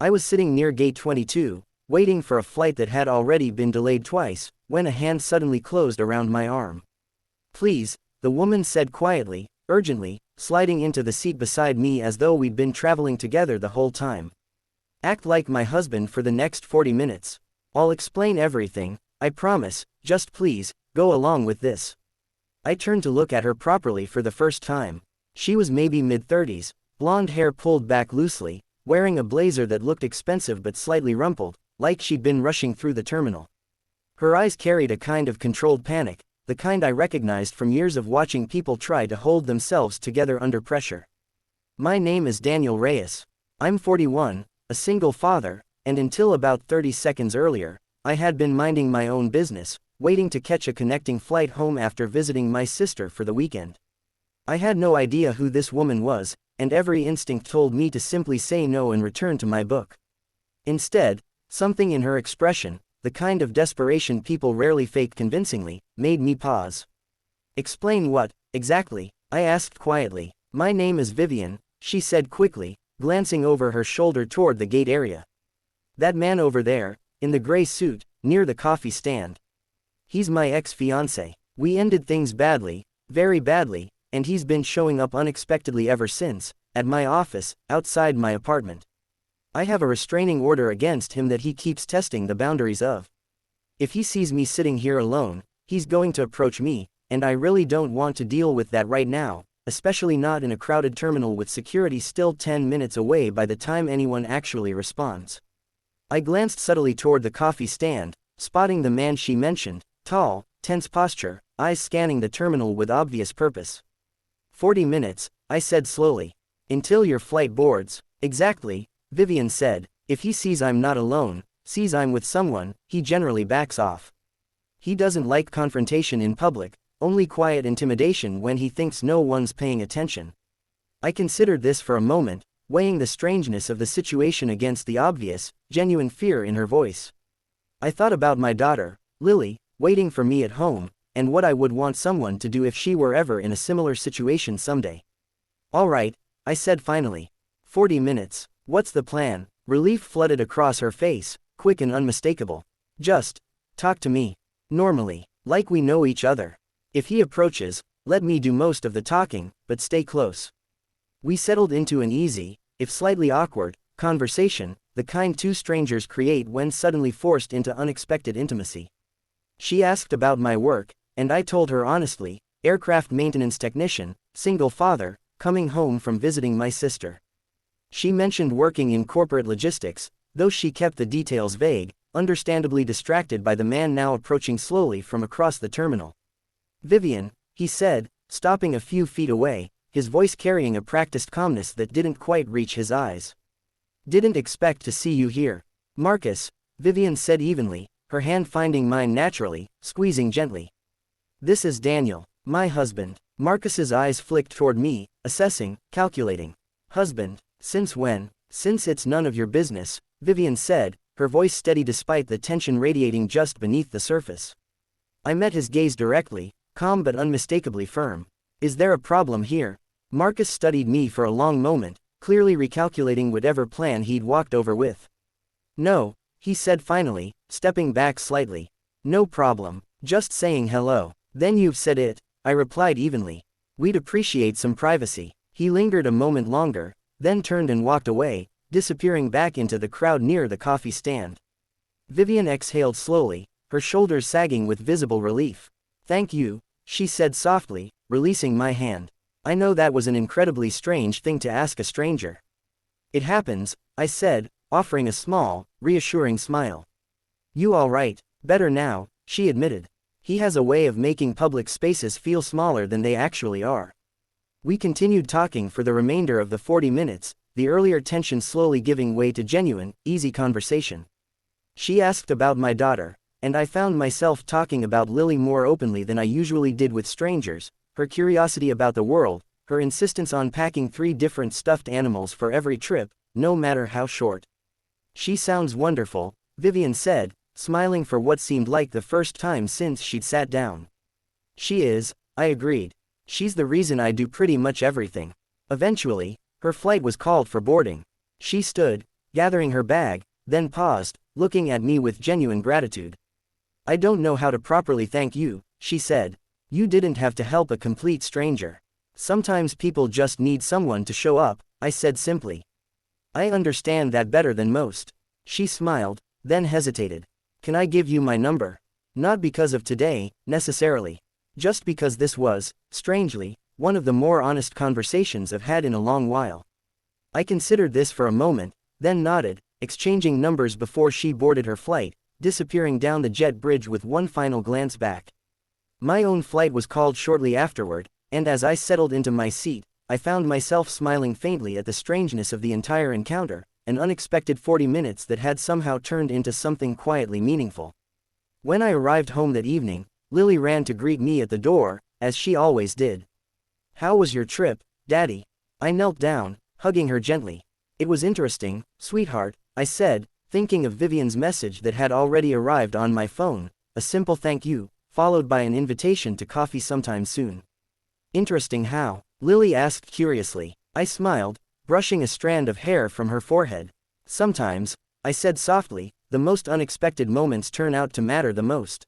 I was sitting near gate 22, waiting for a flight that had already been delayed twice, when a hand suddenly closed around my arm. "Please," the woman said quietly, urgently, sliding into the seat beside me as though we'd been traveling together the whole time. "Act like my husband for the next 40 minutes. I'll explain everything, I promise, just please, go along with this." I turned to look at her properly for the first time. She was maybe mid-30s, blonde hair pulled back loosely, wearing a blazer that looked expensive but slightly rumpled, like she'd been rushing through the terminal. Her eyes carried a kind of controlled panic, the kind I recognized from years of watching people try to hold themselves together under pressure. "My name is Daniel Reyes. I'm 41, a single father, and until about 30 seconds earlier, I had been minding my own business, waiting to catch a connecting flight home after visiting my sister for the weekend. I had no idea who this woman was, and every instinct told me to simply say no and return to my book. Instead, something in her expression, the kind of desperation people rarely fake convincingly, made me pause. "Explain what, exactly?" I asked quietly. "My name is Vivian," she said quickly, glancing over her shoulder toward the gate area. "That man over there, in the gray suit, near the coffee stand. He's my ex-fiancé. We ended things badly, very badly, and he's been showing up unexpectedly ever since, at my office, outside my apartment. I have a restraining order against him that he keeps testing the boundaries of. If he sees me sitting here alone, he's going to approach me, and I really don't want to deal with that right now, especially not in a crowded terminal with security still 10 minutes away by the time anyone actually responds." I glanced subtly toward the coffee stand, spotting the man she mentioned, tall, tense posture, eyes scanning the terminal with obvious purpose. 40 minutes, I said slowly. "Until your flight boards." "Exactly," Vivian said. "If he sees I'm not alone, sees I'm with someone, he generally backs off. He doesn't like confrontation in public, only quiet intimidation when he thinks no one's paying attention." I considered this for a moment, weighing the strangeness of the situation against the obvious, genuine fear in her voice. I thought about my daughter, Lily, waiting for me at home, and what I would want someone to do if she were ever in a similar situation someday. "All right," I said finally. 40 minutes, what's the plan?" Relief flooded across her face, quick and unmistakable. "Just talk to me. Normally. Like we know each other. If he approaches, let me do most of the talking, but stay close." We settled into an easy, if slightly awkward, conversation, the kind two strangers create when suddenly forced into unexpected intimacy. She asked about my work, and I told her honestly, aircraft maintenance technician, single father, coming home from visiting my sister. She mentioned working in corporate logistics, though she kept the details vague, understandably distracted by the man now approaching slowly from across the terminal. "Vivian," he said, stopping a few feet away, his voice carrying a practiced calmness that didn't quite reach his eyes. "Didn't expect to see you here." "Marcus," Vivian said evenly, her hand finding mine naturally, squeezing gently. "This is Daniel, my husband." Marcus's eyes flicked toward me, assessing, calculating. "Husband? Since when?" "Since it's none of your business," Vivian said, her voice steady despite the tension radiating just beneath the surface. I met his gaze directly, calm but unmistakably firm. "Is there a problem here?" Marcus studied me for a long moment, clearly recalculating whatever plan he'd walked over with. "No," he said finally, stepping back slightly. "No problem, just saying hello." "Then you've said it," I replied evenly. "We'd appreciate some privacy." He lingered a moment longer, then turned and walked away, disappearing back into the crowd near the coffee stand. Vivian exhaled slowly, her shoulders sagging with visible relief. "Thank you," she said softly, releasing my hand. "I know that was an incredibly strange thing to ask a stranger." "It happens," I said, offering a small, reassuring smile. "You all right?" "Better now," she admitted. He has a way of making public spaces feel smaller than they actually are. We continued talking for the remainder of the 40 minutes, the earlier tension slowly giving way to genuine, easy conversation. She asked about my daughter, and I found myself talking about Lily more openly than I usually did with strangers, her curiosity about the world, her insistence on packing 3 different stuffed animals for every trip, no matter how short. "She sounds wonderful," Vivian said, smiling for what seemed like the first time since she'd sat down. "She is," I agreed. "She's the reason I do pretty much everything." Eventually, her flight was called for boarding. She stood, gathering her bag, then paused, looking at me with genuine gratitude. I don't know how to properly thank you, she said. You didn't have to help a complete stranger. Sometimes people just need someone to show up, I said simply. I understand that better than most. She smiled, then hesitated. Can I give you my number? Not because of today, necessarily. Just because this was, strangely, one of the more honest conversations I've had in a long while. I considered this for a moment, then nodded, exchanging numbers before she boarded her flight, disappearing down the jet bridge with one final glance back. My own flight was called shortly afterward, and as I settled into my seat, I found myself smiling faintly at the strangeness of the entire encounter, an unexpected 40 minutes that had somehow turned into something quietly meaningful. When I arrived home that evening, Lily ran to greet me at the door, as she always did. How was your trip, Daddy? I knelt down, hugging her gently. It was interesting, sweetheart, I said, thinking of Vivian's message that had already arrived on my phone, a simple thank you, followed by an invitation to coffee sometime soon. Interesting how? Lily asked curiously. I smiled, brushing a strand of hair from her forehead. Sometimes, I said softly, the most unexpected moments turn out to matter the most.